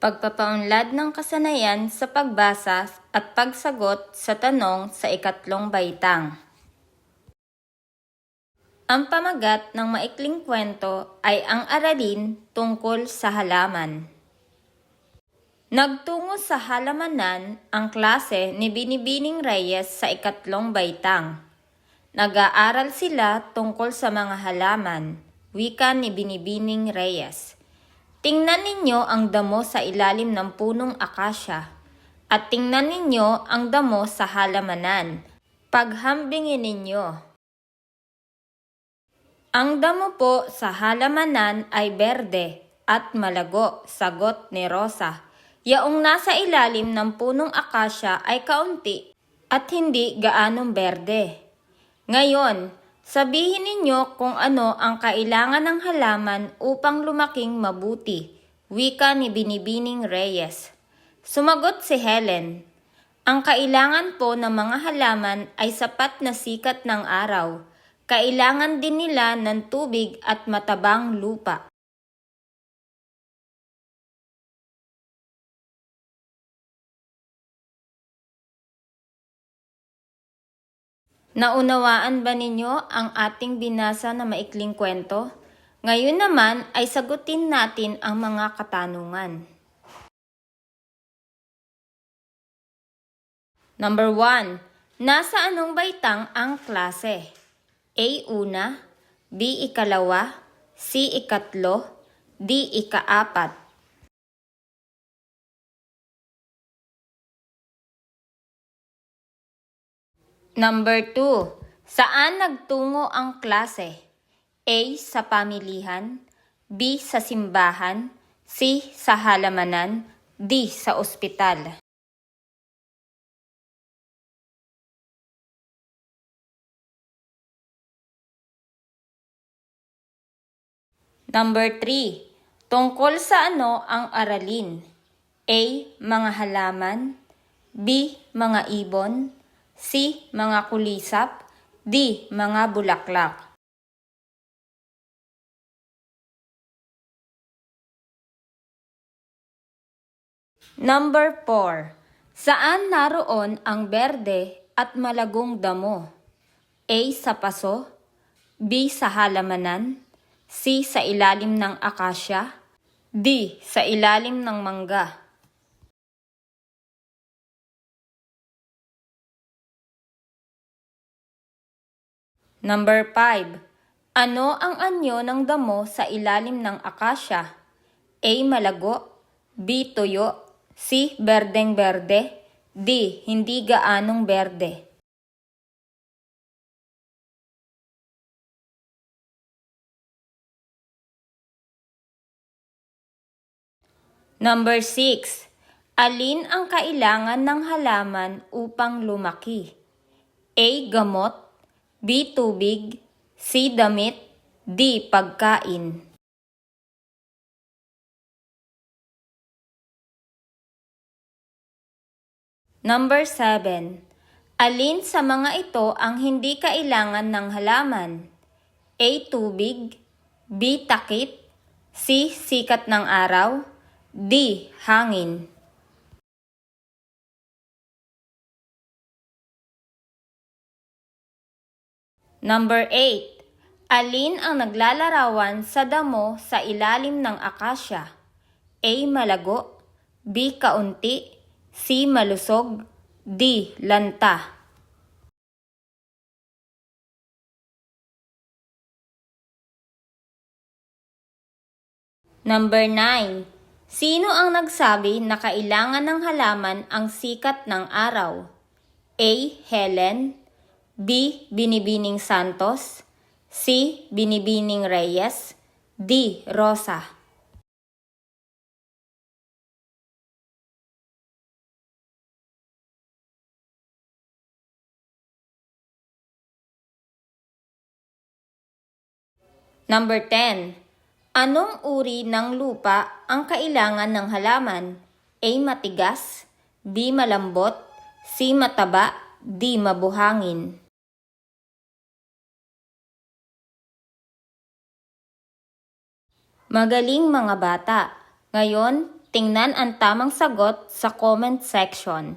Pagpapaunlad ng kasanayan sa pagbasa at pagsagot sa tanong sa ikatlong baitang. Ang pamagat ng maikling kwento ay ang aralin tungkol sa halaman. Nagtungo sa halamanan ang klase ni Binibining Reyes sa ikatlong baitang. Nag-aaral sila tungkol sa mga halaman, wika ni Binibining Reyes. Tingnan ninyo ang damo sa ilalim ng punong akasya, at tingnan ninyo ang damo sa halamanan. Paghambingin ninyo. Ang damo po sa halamanan ay berde at malago, sagot ni Rosa. Yaong nasa ilalim ng punong akasya ay kaunti at hindi gaanong berde. Ngayon, sabihin ninyo kung ano ang kailangan ng halaman upang lumaking mabuti, wika ni Binibining Reyes. Sumagot si Helen, ang kailangan po ng mga halaman ay sapat na sikat ng araw. Kailangan din nila ng tubig at matabang lupa. Naunawaan ba ninyo ang ating binasa na maikling kwento? Ngayon naman ay sagutin natin ang mga katanungan. Number 1. Nasa anong baitang ang klase? A. Una, B. Ikalawa, C. Ikatlo, D. Ikaapat. Number 2. Saan nagtungo ang klase? A. Sa pamilihan, B. Sa simbahan, C. Sa halamanan, D. Sa ospital. Number 3. Tungkol sa ano ang aralin? A. Mga halaman, B. Mga ibon, C. Mga kulisap, D. Mga bulaklak. Number 4. Saan naroon ang berde at malagong damo? A. Sa paso, B. Sa halamanan, C. Sa ilalim ng akasya, D. Sa ilalim ng mangga. Number 5. Ano ang anyo ng damo sa ilalim ng akasya? A. Malago, B. Tuyo, C. Berdeng-berde, D. Hindi gaanong berde. Number 6. Alin ang kailangan ng halaman upang lumaki? A. Gamot, B. Tubig, C. Damit, D. Pagkain. Number 7. Alin sa mga ito ang hindi kailangan ng halaman? A. Tubig, B. Takip, C. Sikat ng araw, D. Hangin. Number 8. Alin ang naglalarawan sa damo sa ilalim ng akasya? A. Malago, B. Kaunti, C. Malusog, D. Lanta. Number 9. Sino ang nagsabi na kailangan ng halaman ang sikat ng araw? A. Helen, B. Binibining Santos, C. Binibining Reyes, D. Rosa. Number 10. Anong uri ng lupa ang kailangan ng halaman? A. Matigas, B. Malambot, C. Mataba, D. Mabuhangin. Magaling mga bata! Ngayon, Tingnan ang tamang sagot sa comment section.